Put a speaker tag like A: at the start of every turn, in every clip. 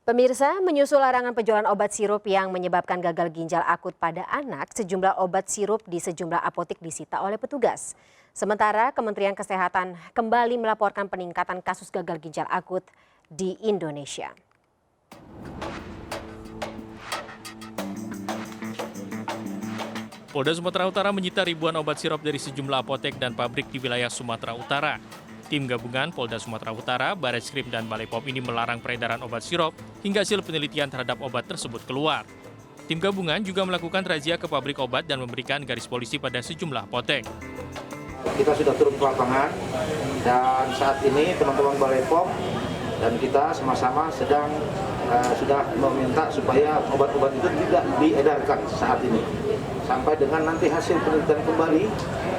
A: Pemirsa, menyusul larangan penjualan obat sirup yang menyebabkan gagal ginjal akut pada anak, sejumlah obat sirup di sejumlah apotek disita oleh petugas. Sementara Kementerian Kesehatan kembali melaporkan peningkatan kasus gagal ginjal akut di Indonesia.
B: Polda Sumatera Utara menyita ribuan obat sirup dari sejumlah apotek dan pabrik di wilayah Sumatera Utara. Tim gabungan Polda Sumatera Utara, Bareskrim, dan Balai POM ini melarang peredaran obat sirup hingga hasil penelitian terhadap obat tersebut keluar. Tim gabungan juga melakukan razia ke pabrik obat dan memberikan garis polisi pada sejumlah apotek.
C: Kita sudah turun ke lapangan dan saat ini teman-teman Balai POM dan kita sama-sama sudah meminta supaya obat-obat itu tidak diedarkan saat ini. Sampai dengan nanti hasil penelitian kembali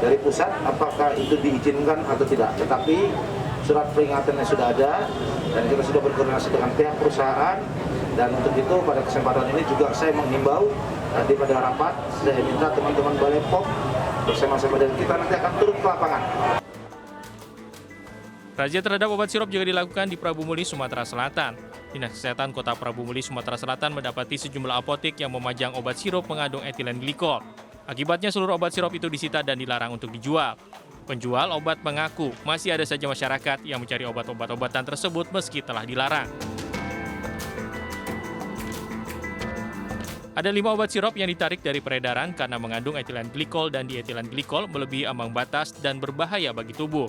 C: dari pusat apakah itu diizinkan atau tidak. Tetapi surat peringatannya sudah ada dan kita sudah berkoordinasi dengan pihak perusahaan, dan untuk itu pada kesempatan ini juga saya menghimbau tadi pada rapat, saya minta teman-teman Balai POM bersama-sama dengan kita nanti akan turun ke lapangan.
B: Razia terhadap obat sirup juga dilakukan di Prabu Muli, Sumatera Selatan. Dinas Kesehatan Kota Prabu Muli, Sumatera Selatan mendapati sejumlah apotek yang memajang obat sirup mengandung etilen glikol. Akibatnya seluruh obat sirup itu disita dan dilarang untuk dijual. Penjual obat mengaku masih ada saja masyarakat yang mencari obat-obatan tersebut meski telah dilarang. Ada 5 obat sirup yang ditarik dari peredaran karena mengandung etilen glikol dan dietilen glikol melebihi ambang batas dan berbahaya bagi tubuh.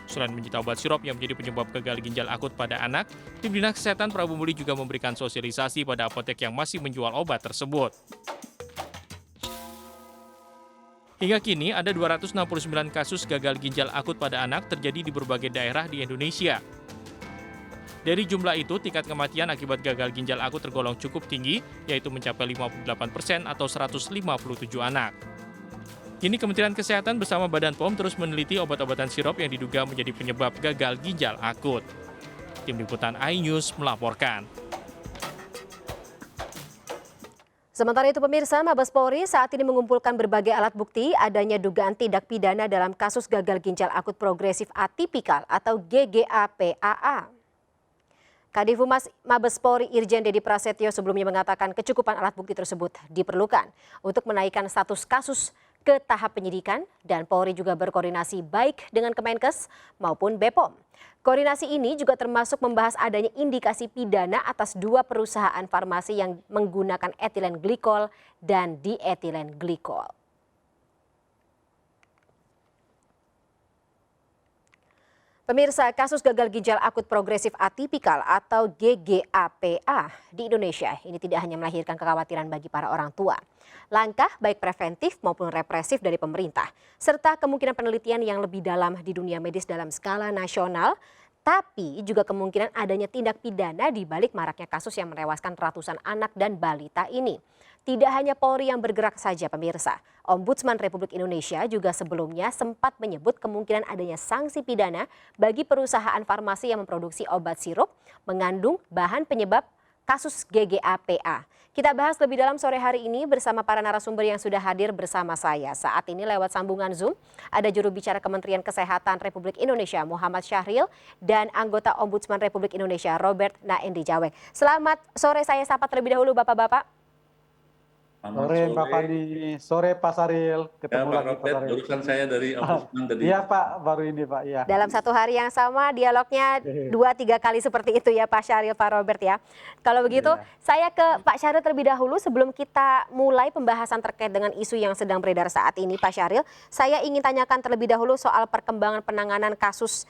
B: Selain menyita obat sirup yang menjadi penyebab gagal ginjal akut pada anak, tim Dinas Kesehatan Prabu Muli juga memberikan sosialisasi pada apotek yang masih menjual obat tersebut. Hingga kini ada 269 kasus gagal ginjal akut pada anak terjadi di berbagai daerah di Indonesia. Dari jumlah itu, tingkat kematian akibat gagal ginjal akut tergolong cukup tinggi, yaitu mencapai 58% atau 157 anak. Kini Kementerian Kesehatan bersama Badan POM terus meneliti obat-obatan sirup yang diduga menjadi penyebab gagal ginjal akut. Tim Liputan iNews melaporkan.
A: Sementara itu pemirsa, Mabes Polri saat ini mengumpulkan berbagai alat bukti adanya dugaan tindak pidana dalam kasus gagal ginjal akut progresif atipikal atau GGAPAA. Kadif Humas Mabes Polri Irjen Dedi Prasetyo sebelumnya mengatakan kecukupan alat bukti tersebut diperlukan untuk menaikkan status kasus ke tahap penyidikan, dan Polri juga berkoordinasi baik dengan Kemenkes maupun BPOM. Koordinasi ini juga termasuk membahas adanya indikasi pidana atas 2 perusahaan farmasi yang menggunakan etilen glikol dan dietilen glikol. Pemirsa, kasus gagal ginjal akut progresif atipikal atau GGAPA di Indonesia ini tidak hanya melahirkan kekhawatiran bagi para orang tua. Langkah baik preventif maupun represif dari pemerintah, serta kemungkinan penelitian yang lebih dalam di dunia medis dalam skala nasional, tapi juga kemungkinan adanya tindak pidana di balik maraknya kasus yang menewaskan ratusan anak dan balita ini. Tidak hanya Polri yang bergerak saja pemirsa, Ombudsman Republik Indonesia juga sebelumnya sempat menyebut kemungkinan adanya sanksi pidana bagi perusahaan farmasi yang memproduksi obat sirup mengandung bahan penyebab kasus GGAPA. Kita bahas lebih dalam sore hari ini bersama para narasumber yang sudah hadir bersama saya. Saat ini lewat sambungan Zoom ada juru bicara Kementerian Kesehatan Republik Indonesia Muhammad Syahril dan anggota Ombudsman Republik Indonesia Robert Naendi Jaweng. Selamat sore, saya sapa terlebih dahulu Bapak-bapak.
D: Sore Pak Pandi, sore Pak Saril, ketemu
E: Pak
D: lagi Pak
E: Robert,
D: Saril.
E: urusan saya dari Ombudsman tadi.
D: Iya Pak, baru ini Pak. Iya.
A: Dalam satu hari yang sama dialognya 2-3 kali seperti itu ya Pak Syahril, Pak Robert ya. Kalau begitu saya ke Pak Syahril terlebih dahulu sebelum kita mulai pembahasan terkait dengan isu yang sedang beredar saat ini Pak Syahril. Saya ingin tanyakan terlebih dahulu soal perkembangan penanganan kasus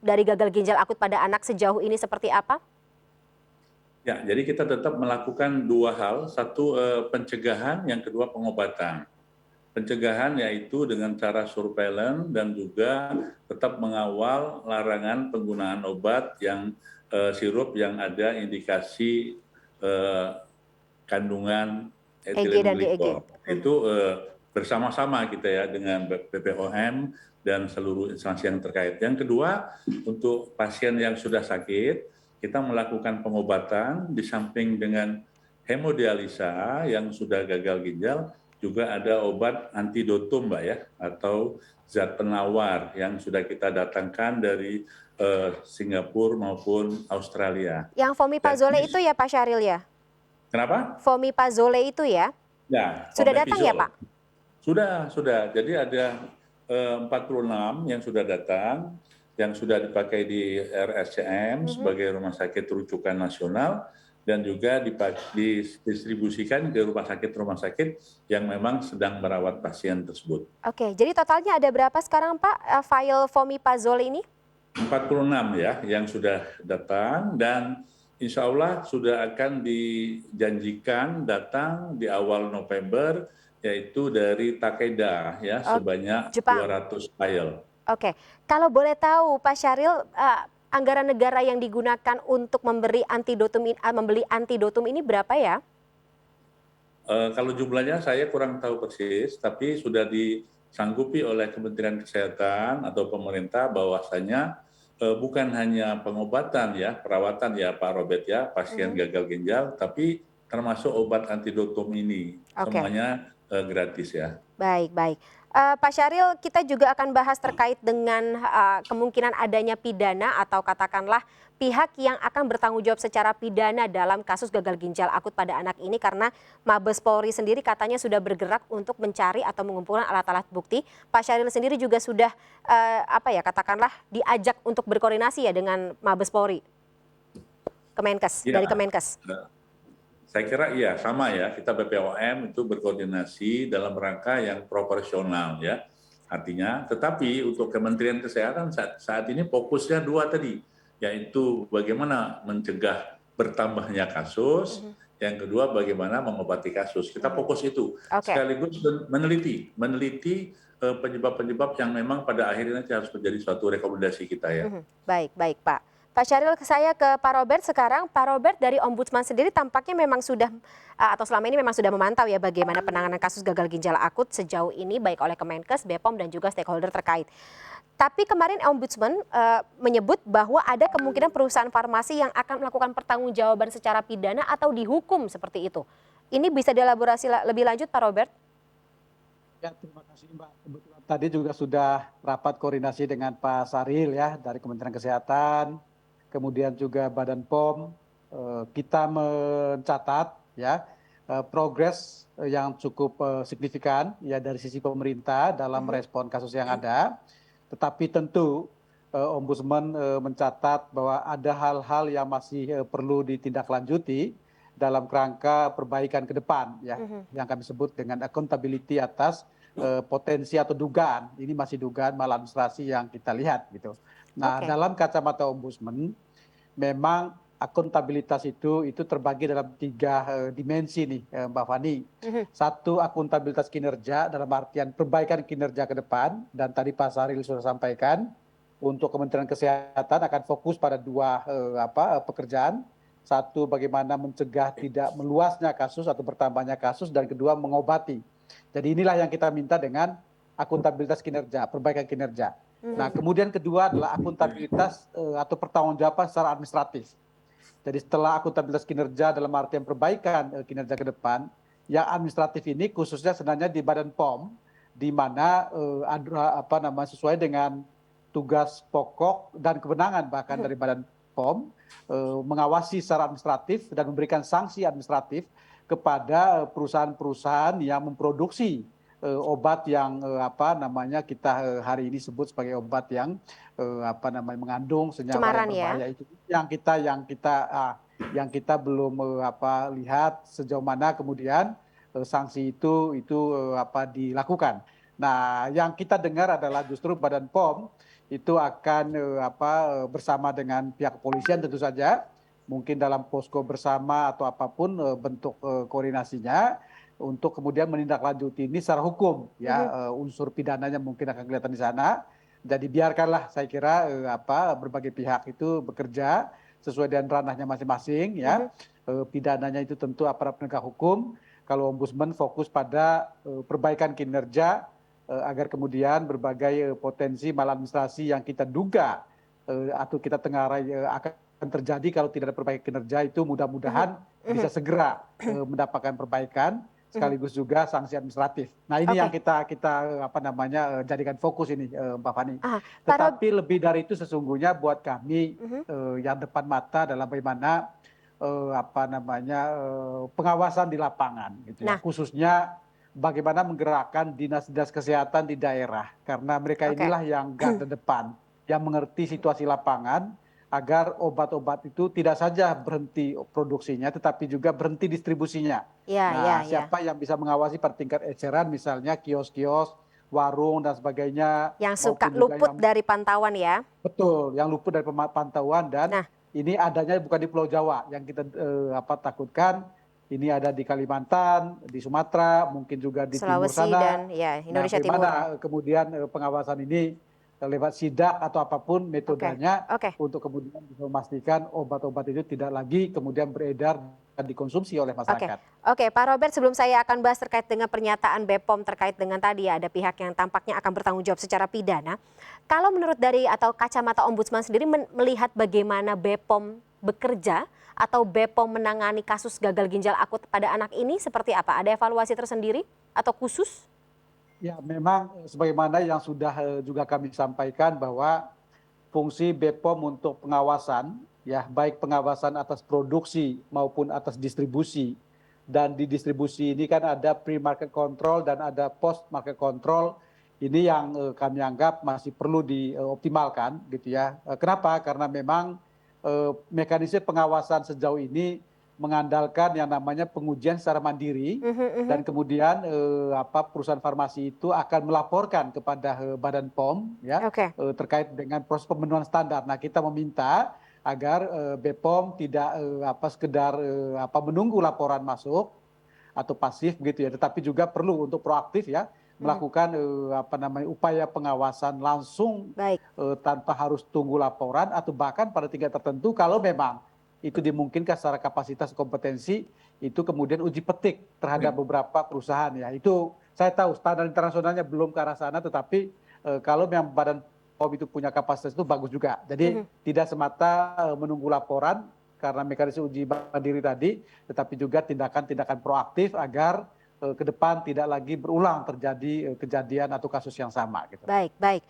A: dari gagal ginjal akut pada anak sejauh ini seperti apa?
E: Ya, jadi kita tetap melakukan 2 hal, satu pencegahan, yang kedua pengobatan. Pencegahan yaitu dengan cara surveillance dan juga tetap mengawal larangan penggunaan obat yang sirup yang ada indikasi kandungan etilen glikol. Itu bersama-sama kita ya dengan BPOM dan seluruh instansi yang terkait. Yang kedua, untuk pasien yang sudah sakit, kita melakukan pengobatan di samping dengan hemodialisa yang sudah gagal ginjal, juga ada obat antidotum Mbak ya, atau zat penawar yang sudah kita datangkan dari Singapura maupun Australia.
A: Yang Fomipizole itu ya Pak Syahril ya?
E: Kenapa?
A: Fomipizole itu ya?
E: Ya.
A: Sudah datang ya Pak?
E: Sudah. Jadi ada 46 yang sudah datang, yang sudah dipakai di RSCM sebagai rumah sakit rujukan nasional, dan juga didistribusikan ke rumah sakit yang memang sedang merawat pasien tersebut.
A: Oke, jadi totalnya ada berapa sekarang Pak file Fomipizole ini?
E: 46 ya yang sudah datang, dan insya Allah sudah akan dijanjikan datang di awal November, yaitu dari Takeda ya, sebanyak
A: Jepang.
E: 200 file.
A: Oke, kalau boleh tahu Pak Syahril, anggaran negara yang digunakan untuk membeli antidotum ini berapa ya?
E: Kalau jumlahnya saya kurang tahu persis, tapi sudah disanggupi oleh Kementerian Kesehatan atau pemerintah bahwasanya bukan hanya pengobatan ya, perawatan ya Pak Robert ya, pasien gagal ginjal, tapi termasuk obat antidotum ini. Semuanya gratis ya.
A: Baik. Pak Syahril, kita juga akan bahas terkait dengan kemungkinan adanya pidana atau katakanlah pihak yang akan bertanggung jawab secara pidana dalam kasus gagal ginjal akut pada anak ini, karena Mabes Polri sendiri katanya sudah bergerak untuk mencari atau mengumpulkan alat-alat bukti. Pak Syahril sendiri juga sudah katakanlah diajak untuk berkoordinasi ya dengan Mabes Polri, Kemenkes,
E: Ya,
A: dari Kemenkes.
E: saya kira iya sama ya, kita BPOM itu berkoordinasi dalam rangka yang proporsional ya. Artinya, tetapi untuk Kementerian Kesehatan saat ini fokusnya dua tadi, yaitu bagaimana mencegah bertambahnya kasus, yang kedua bagaimana mengobati kasus. Kita fokus itu, sekaligus meneliti penyebab-penyebab yang memang pada akhirnya harus menjadi suatu rekomendasi kita ya.
A: Baik Pak. Pak Syahril, saya ke Pak Robert sekarang. Pak Robert, dari Ombudsman sendiri tampaknya memang sudah atau selama ini memang sudah memantau ya bagaimana penanganan kasus gagal ginjal akut sejauh ini baik oleh Kemenkes, BPOM dan juga stakeholder terkait. Tapi kemarin Ombudsman menyebut bahwa ada kemungkinan perusahaan farmasi yang akan melakukan pertanggungjawaban secara pidana atau dihukum seperti itu. Ini bisa dielaborasi lebih lanjut Pak Robert?
D: Ya, terima kasih Mbak. Kebetulan tadi juga sudah rapat koordinasi dengan Pak Syahril ya dari Kementerian Kesehatan, kemudian juga Badan POM. Kita mencatat ya progres yang cukup signifikan ya dari sisi pemerintah dalam merespon kasus yang ada. Tetapi tentu Ombudsman mencatat bahwa ada hal-hal yang masih perlu ditindaklanjuti dalam kerangka perbaikan ke depan ya, yang kami sebut dengan accountability atas potensi atau dugaan, ini masih dugaan maladministrasi yang kita lihat gitu. Nah, dalam kacamata Ombudsman memang akuntabilitas itu terbagi dalam 3 dimensi nih Mbak Fani. Satu, akuntabilitas kinerja dalam artian perbaikan kinerja ke depan, dan tadi Pak Syahril sudah sampaikan untuk Kementerian Kesehatan akan fokus pada 2 pekerjaan. Satu, bagaimana mencegah tidak meluasnya kasus atau bertambahnya kasus, dan kedua mengobati. Jadi inilah yang kita minta dengan akuntabilitas kinerja, perbaikan kinerja. Nah, kemudian kedua adalah akuntabilitas atau pertanggungjawaban secara administratif. Jadi setelah akuntabilitas kinerja dalam artian perbaikan kinerja ke depan, yang administratif ini khususnya sebenarnya di Badan POM, di mana sesuai dengan tugas pokok dan kewenangan bahkan dari Badan POM, mengawasi secara administratif dan memberikan sanksi administratif kepada perusahaan-perusahaan yang memproduksi obat yang kita hari ini sebut sebagai obat yang mengandung senyawa yang berbahaya itu, yang kita belum lihat sejauh mana kemudian sanksi itu dilakukan. Nah, yang kita dengar adalah justru Badan POM itu akan bersama dengan pihak kepolisian tentu saja, mungkin dalam posko bersama atau apapun bentuk koordinasinya, untuk kemudian menindaklanjuti ini secara hukum ya, unsur pidananya mungkin akan kelihatan di sana. Jadi biarkanlah, saya kira berbagai pihak itu bekerja sesuai dengan ranahnya masing-masing ya. Pidananya itu tentu aparat penegak hukum. Kalau Ombudsman fokus pada perbaikan kinerja agar kemudian berbagai potensi maladministrasi yang kita duga atau kita tengarai akan terjadi kalau tidak ada perbaikan kinerja itu mudah-mudahan bisa segera mendapatkan perbaikan. sekaligus juga sanksi administratif. Nah ini
A: Oke.
D: yang kita jadikan fokus ini, Mbak Fani.
A: Ah,
D: Tetapi lebih dari itu sesungguhnya buat kami
A: Mhm.
D: yang depan mata adalah bagaimana pengawasan di lapangan, gitu ya.
A: Nah.
D: Khususnya bagaimana menggerakkan dinas-dinas kesehatan di daerah, karena mereka
A: Oke.
D: inilah yang garda depan, yang mengerti situasi lapangan, agar obat-obat itu tidak saja berhenti produksinya, tetapi juga berhenti distribusinya.
A: Ya,
D: Nah,
A: ya, ya.
D: siapa yang bisa mengawasi pada tingkat eceran, misalnya kios-kios, warung dan sebagainya,
A: Yang suka
D: maupun juga
A: luput
D: yang
A: dari pantauan ya.
D: betul, yang luput dari pantauan, dan
A: Nah.
D: ini adanya bukan di Pulau Jawa, yang kita takutkan ini ada di Kalimantan, di Sumatera, mungkin juga di timur
A: Sulawesi
D: sana.
A: dan ya
D: Nah,
A: Indonesia Timur.
D: bagaimana kemudian pengawasan ini lewat sidak atau apapun metodenya
A: Oke.
D: untuk kemudian bisa memastikan obat-obat itu tidak lagi kemudian beredar dan dikonsumsi oleh masyarakat.
A: Oke, Pak Robert, sebelum saya akan bahas terkait dengan pernyataan BPOM terkait dengan tadi ya ada pihak yang tampaknya akan bertanggung jawab secara pidana. Kalau menurut dari atau kacamata Ombudsman sendiri melihat bagaimana BPOM bekerja atau BPOM menangani kasus gagal ginjal akut pada anak ini seperti apa? Ada evaluasi tersendiri atau khusus?
D: Ya, memang sebagaimana yang sudah juga kami sampaikan bahwa fungsi BPOM untuk pengawasan, ya baik pengawasan atas produksi maupun atas distribusi. Dan di distribusi ini kan ada pre-market control dan ada post-market control. Ini yang kami anggap masih perlu dioptimalkan, gitu ya. Kenapa? Karena memang mekanisme pengawasan sejauh ini mengandalkan yang namanya pengujian secara mandiri, dan kemudian perusahaan farmasi itu akan melaporkan kepada Badan POM ya
A: Oke.
D: terkait dengan proses pemenuhan standar. Nah, kita meminta agar BPOM tidak sekedar menunggu laporan masuk atau pasif gitu ya, tetapi juga perlu untuk proaktif ya melakukan upaya pengawasan langsung
A: Baik.
D: tanpa harus tunggu laporan, atau bahkan pada tingkat tertentu kalau memang itu dimungkinkan secara kapasitas kompetensi, itu kemudian uji petik terhadap beberapa perusahaan ya. Itu saya tahu standar internasionalnya belum ke arah sana, tetapi kalau memang Badan POM itu punya kapasitas itu bagus juga. Jadi tidak semata menunggu laporan karena mekanisme uji mandiri tadi, tetapi juga tindakan-tindakan proaktif agar ke depan tidak lagi berulang terjadi kejadian atau kasus yang sama. Gitu.
A: Baik, baik.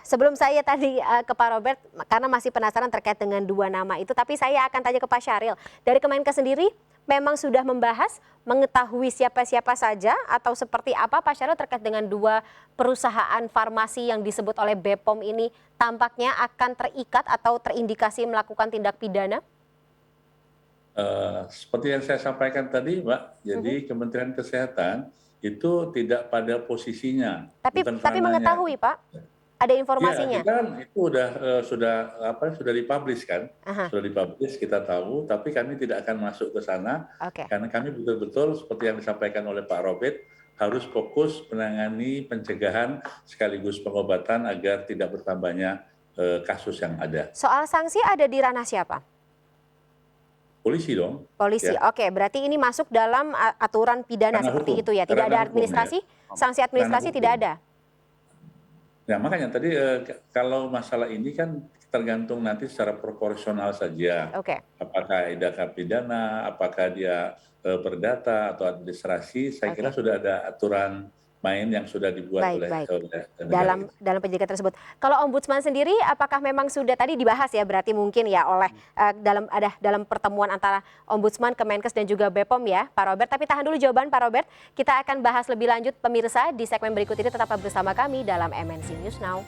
A: Sebelum saya tadi ke Pak Robert, karena masih penasaran terkait dengan dua nama itu, tapi saya akan tanya ke Pak Syahril. Dari Kemenkes sendiri memang sudah membahas, mengetahui siapa-siapa saja atau seperti apa Pak Syahril terkait dengan dua perusahaan farmasi yang disebut oleh BPOM ini tampaknya akan terikat atau terindikasi melakukan tindak pidana?
E: Seperti yang saya sampaikan tadi, Mbak, jadi Kementerian Kesehatan itu tidak pada posisinya.
A: Tapi mengetahui, Pak, ada informasinya.
E: Ya, kita kan itu sudah dipublish kan, sudah dipublish, kita tahu, tapi kami tidak akan masuk ke sana karena kami betul-betul seperti yang disampaikan oleh Pak Robert harus fokus menangani pencegahan sekaligus pengobatan agar tidak bertambahnya kasus yang ada.
A: Soal sanksi ada di ranah siapa?
E: Polisi dong.
A: Polisi,
E: ya.
A: Oke. Berarti ini masuk dalam aturan pidana
E: Ranah
A: seperti
E: hukum.
A: itu ya? Tidak
E: Ranah
A: ada
E: hukum,
A: administrasi?
E: ya.
A: Sanksi administrasi tidak ada?
E: Nah makanya tadi kalau masalah ini kan tergantung nanti secara proporsional saja.
A: Oke.
E: Apakah ada pidana, apakah dia perdata atau administrasi, saya kira sudah ada aturan main yang sudah dibuat oleh
A: dalam penjagaan tersebut. Kalau Ombudsman sendiri, apakah memang sudah tadi dibahas ya, berarti mungkin ya oleh dalam pertemuan antara Ombudsman, Kemenkes dan juga BPOM ya, Pak Robert. Tapi tahan dulu jawaban Pak Robert. Kita akan bahas lebih lanjut pemirsa di segmen berikut ini. Tetap bersama kami dalam MNC News Now.